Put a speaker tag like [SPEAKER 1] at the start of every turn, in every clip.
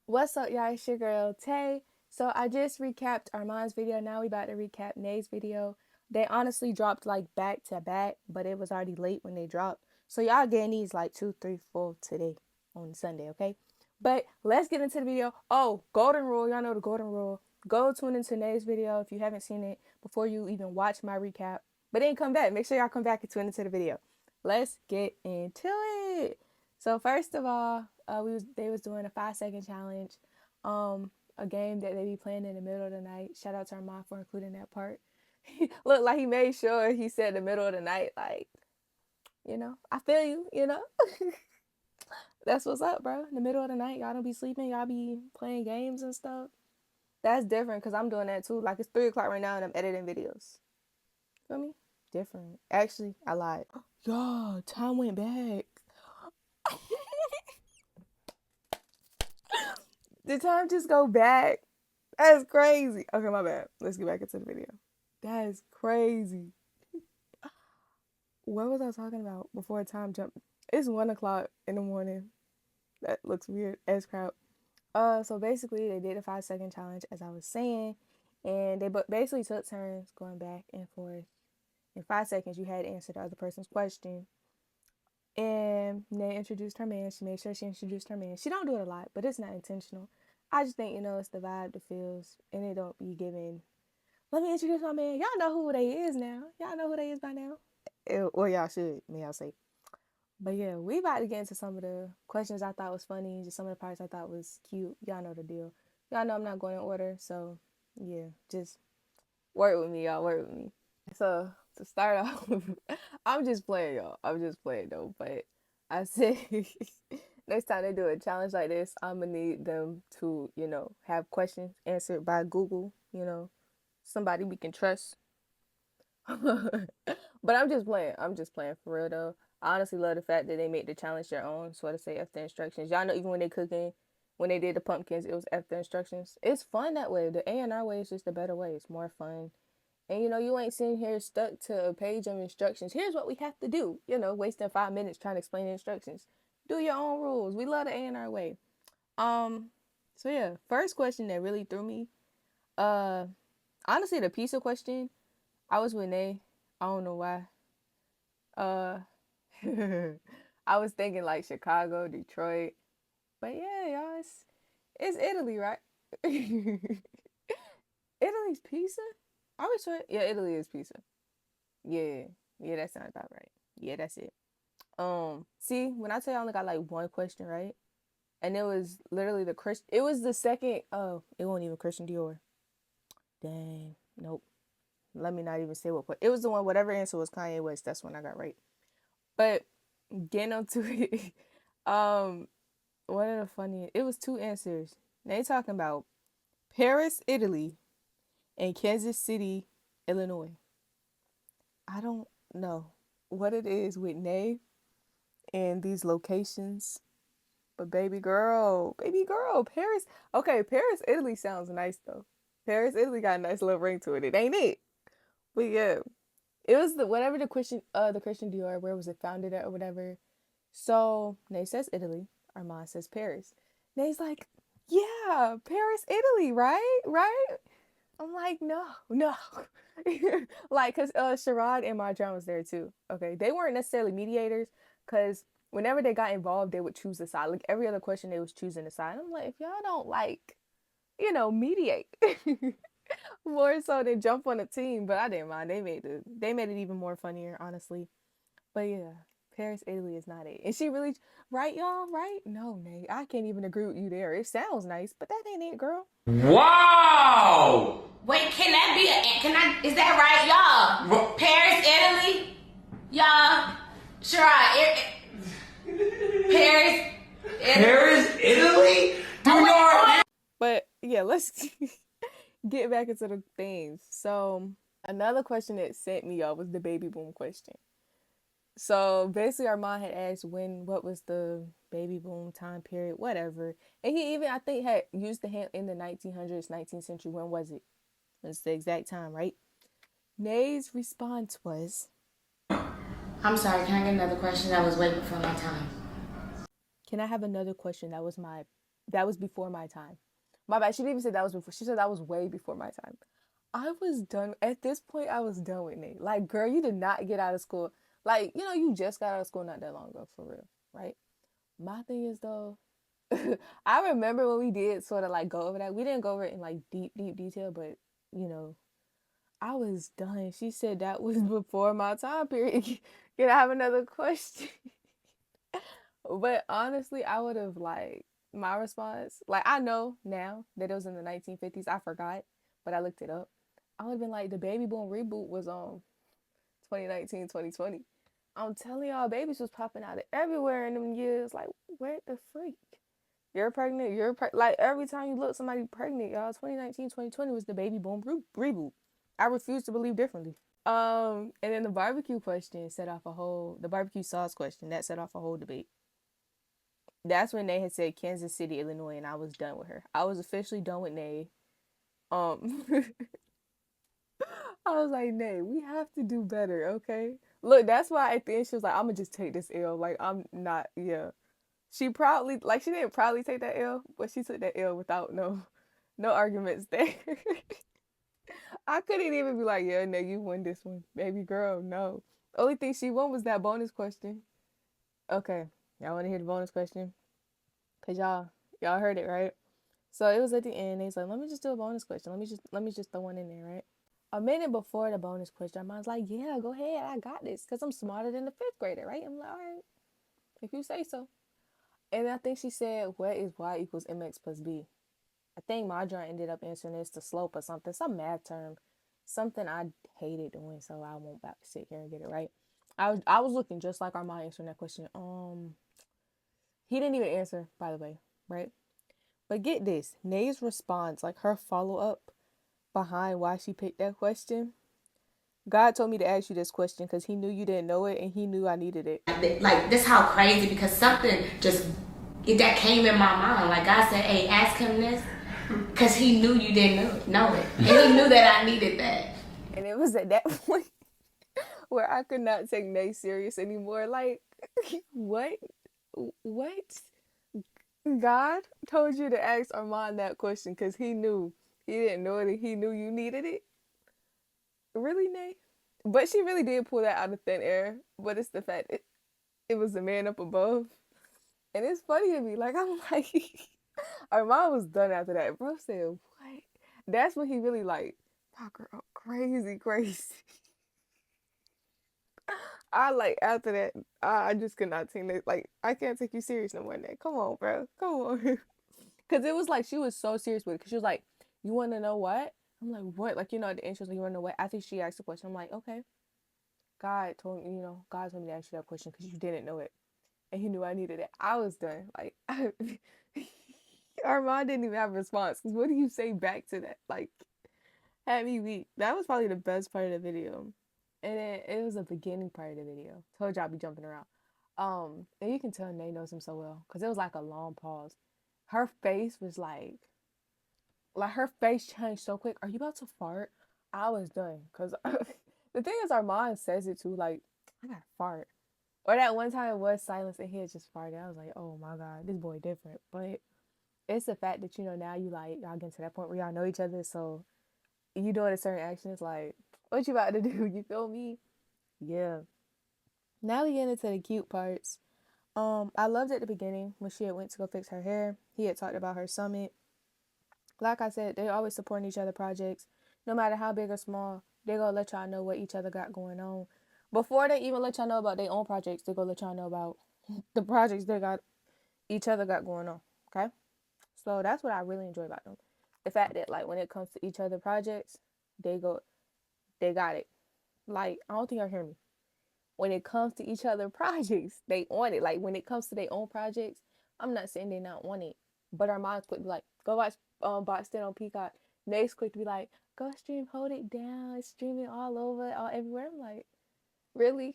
[SPEAKER 1] What's up, y'all? It's your girl Tay. So I just recapped Armon's video. Now we about to recap Nay's video. They honestly dropped like back to back, but it was already late when they dropped. So y'all getting these like 2, 3, 4 today on Sunday, okay? But let's get into the video. Oh, golden rule. Y'all know the golden rule. Go tune into Nay's video if you haven't seen it before you even watch my recap. But then come back. Make sure y'all come back and tune into the video. Let's get into it. So first of all, they was doing a 5 second challenge, a game that they be playing in the middle of the night. Shout out to our mom for including that part. Look like he made sure he said the middle of the night, like, I feel you, That's what's up, bro. In the middle of the night, y'all don't be sleeping, y'all be playing games and stuff. That's different because I'm doing that too. Like it's 3 o'clock right now and I'm editing videos. Feel me? Different. Actually, I lied. Y'all, time went back. Did time just go back? That's crazy. Okay, my bad. Let's get back into the video. That is crazy. What was I talking about before time jumped? It's 1 o'clock in the morning. That looks weird as crap. So basically they did a 5 second challenge as I was saying, and they basically took turns going back and forth. In 5 seconds, you had to answer the other person's question. And Nay introduced her man. She made sure she introduced her man. She don't do it a lot, but it's not intentional. I just think, it's the vibe, the feels, and it don't be giving, let me introduce my man. Y'all know who they is now. Y'all know who they is by now. Or y'all should, may I say. But yeah, we about to get into some of the questions I thought was funny, just some of the parts I thought was cute. Y'all know the deal. Y'all know I'm not going in order, so yeah, just work with me, y'all. Work with me. So to start off, I'm just playing, y'all. I'm just playing though. But I said next time they do a challenge like this, I'm gonna need them to, have questions answered by Google. Somebody we can trust. But I'm just playing. I'm just playing for real though. I honestly love the fact that they made the challenge their own, so to say, after instructions. Y'all know even when they cooking, when they did the pumpkins, it was after instructions. It's fun that way. The A&R way is just a better way. It's more fun. And you ain't sitting here stuck to a page of instructions. Here's what we have to do. Wasting 5 minutes trying to explain the instructions. Do your own rules. We love the A&R way. So yeah, first question that really threw me. Honestly, the pizza question. I was with Nay. I don't know why. Uh, I was thinking like Chicago, Detroit, but yeah, y'all, it's Italy, right? Italy's pizza. Are we sure? Yeah, Italy is pizza. Yeah, yeah, that sounds about right. Yeah, that's it. See, when I tell you I only got like one question right, and it was literally the Christian. It was the second. Oh, it wasn't even Christian Dior. Dang, nope. Let me not even say what. It was the one. Whatever answer was Kanye West. That's when I got right. But getting onto it, one of the funny. It was two answers. They talking about Paris, Italy, and Kansas City, Illinois. I don't know what it is with Nay and these locations, but baby girl, Paris. Okay, Paris, Italy sounds nice though. Paris, Italy got a nice little ring to it. It ain't it, but yeah, it was the whatever the Christian Dior, where was it founded at or whatever. So Nay says Italy, Armand says Paris. Nay's like, yeah, Paris, Italy, right, right. I'm like, no, no. Like, because Sherrod and Marjan was there too. Okay. They weren't necessarily mediators because whenever they got involved, they would choose a side. Like, every other question, they was choosing a side. I'm like, if y'all don't like, mediate more so than jump on a team. But I didn't mind. They made it even more funnier, honestly. But yeah, Paris, Italy is not it. And she really, right, y'all? Right? No, Nate. I can't even agree with you there. It sounds nice, but that ain't it, girl.
[SPEAKER 2] Wow!
[SPEAKER 3] Wait, can that be is that right, y'all?
[SPEAKER 2] What?
[SPEAKER 3] Paris, Italy? Y'all, Sherrod, Paris, Italy.
[SPEAKER 2] Paris, Italy? Do you know?
[SPEAKER 1] But yeah, let's get back into the themes. So another question that sent me off was the baby boom question. So basically, our mom had asked what was the baby boom time period, whatever. And he even, I think, had used the hand in the 1900s, 19th century. When was it? It's the exact time, right? Nay's response was,
[SPEAKER 3] I'm sorry, can I get another question? I was waiting for my time.
[SPEAKER 1] can I have another question? That was my That was before my time. My bad. She didn't even say that was before. She said that was way before my time. I was done. At this point, I was done with Nate. Like, girl, you did not get out of school. Like, you just got out of school not that long ago, for real, right? My thing is, though, I remember when we did sort of like go over that. We didn't go over it in like deep, deep detail, but, you know, I was done. She said that was before my time period. Can I have another question? But honestly, I would have like my response. Like I know now that it was in the 1950s. I forgot, but I looked it up. I would have been like the baby boom reboot was on 2019, 2020. I'm telling y'all, babies was popping out of everywhere in them years. Like, where the freak? You're pregnant. Like every time you look somebody pregnant, y'all. 2019, 2020 was the baby boom reboot. I refuse to believe differently. And then the barbecue question set off a whole. The barbecue sauce question that set off a whole debate. That's when they had said Kansas City, Illinois, and I was done with her. I was officially done with Nay. Um, I was like, Nay, we have to do better, okay? Look, that's why at the end she was like, I'm gonna just take this L. Like, I'm not, yeah. She proudly, like, she didn't proudly take that L, but she took that L without no arguments there. I couldn't even be like, yeah, Nay, you win this one, baby girl. No, only thing she won was that bonus question. Okay, y'all want to hear the bonus question? Cause y'all heard it right. So it was at the end. He's like, let me just do a bonus question. Let me just throw one in there, right? A minute before the bonus question, I was like, yeah, go ahead, I got this, cause I'm smarter than the fifth grader, right? I'm like, all right, if you say so. And I think she said, what is y equals mx plus b? I think Madra ended up answering this the slope or something, some math term, something I hated doing, so I won't about to sit here and get it right. I was looking just like Armand answering that question. He didn't even answer, by the way, right? But get this, Nay's response, like her follow up behind why she picked that question. God told me to ask you this question because he knew you didn't know it and he knew I needed it.
[SPEAKER 3] Like this, how crazy, because something just that came in my mind. Like God said, "Hey, ask him this," because he knew you didn't know it, and he knew that I needed that.
[SPEAKER 1] And it was at that point where I could not take Nay serious anymore. Like, what? What? God told you to ask Armand that question because he knew he didn't know it and he knew you needed it. Really, Nay? But she really did pull that out of thin air. But it's the fact it was the man up above. And it's funny to me. Like, I'm like, Armand was done after that. Bro said, what? That's when he really like, fuck her up crazy, crazy. I like after that, I just could not take it. Like, I can't take you serious no more. Nay. Come on, bro. Come on. Because it was like she was so serious with it. Because she was like, you want to know what? I'm like, what? Like, at the intro, like, you want to know what? After she asked the question, I'm like, okay. God told me to ask you that question because you didn't know it. And he knew I needed it. I was done. Like, Armand didn't even have a response. Because what do you say back to that? Like, had me weak. That was probably the best part of the video. And then it was the beginning part of the video. Told you I'd be jumping around. And you can tell Nay knows him so well. Because it was like a long pause. Her face was like her face changed so quick. Are you about to fart? I was done. Because the thing is, Armand says it too. Like, I got to fart. Or that one time it was silence and he had just farted. I was like, oh my God, this boy different. But it's the fact that, now you like, y'all getting to that point where y'all know each other. So you doing a certain action, it's like, what you about to do? You feel me? Yeah. Now we get into the cute parts. I loved at the beginning when she had went to go fix her hair. He had talked about her summit. Like I said, they always supporting each other projects. No matter how big or small, they gonna let y'all know what each other got going on. Before they even let y'all know about their own projects, they gonna let y'all know about the projects they got each other got going on. Okay? So that's what I really enjoy about them. The fact that like when it comes to each other projects, they got it. Like, I don't think y'all hear me. When it comes to each other projects, they on it. Like when it comes to their own projects, I'm not saying they not on it. But our minds quick to be like, go watch Boston on Peacock. Next quick to be like, go stream, hold it down, stream it all over, all everywhere. I'm like, really?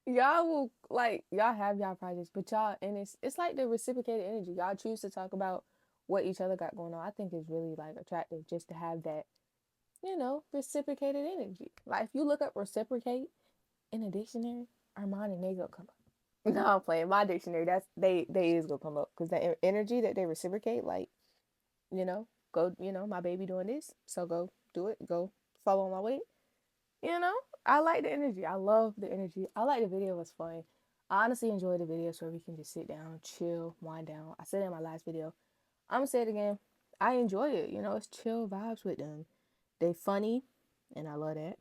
[SPEAKER 1] Y'all will like y'all have y'all projects, but y'all and it's like the reciprocated energy. Y'all choose to talk about what each other got going on. I think it's really like attractive just to have that, reciprocated energy. Like if you look up reciprocate in a dictionary, Armand and Nego come up. No, I'm playing my dictionary. That's they is gonna come up because that energy that they reciprocate, like you know, go, my baby doing this, so go do it, go follow my weight. You know, I like the energy. I love the energy. I like the video. It was fun. I honestly enjoy the videos where we can just sit down, chill, wind down. I said it in my last video. I'm gonna say it again. I enjoy it. It's chill vibes with them. They funny, and I love that.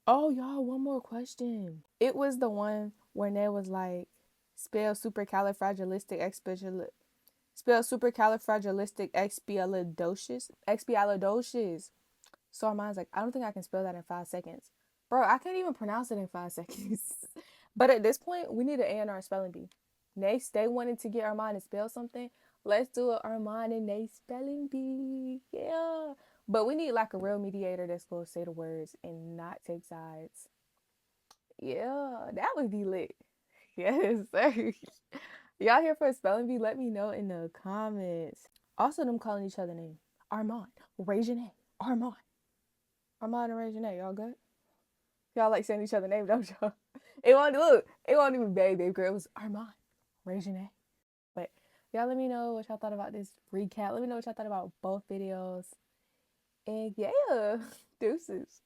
[SPEAKER 1] Oh, y'all, one more question. It was the one when there was like spell supercalifragilisticexpialidocious. So our mind's like, I don't think I can spell that in 5 seconds. Bro, I can't even pronounce it in 5 seconds. But at this point, we need an A&R spelling bee. Next, they wanted to get Armon to spell something. Let's do an Armon and Nate spelling bee. Yeah. But we need like a real mediator that's going to say the words and not take sides. Yeah, that would be lit. Yes, sir. Y'all here for a spelling bee? Let me know in the comments. Also, them calling each other names. Armon, Reginae, Armon. Armon and Reginae, y'all good? Y'all like saying each other names, don't y'all? It won't even baby girl. It was Armon, Reginae. But y'all let me know what y'all thought about this recap. Let me know what y'all thought about both videos. And yeah, deuces.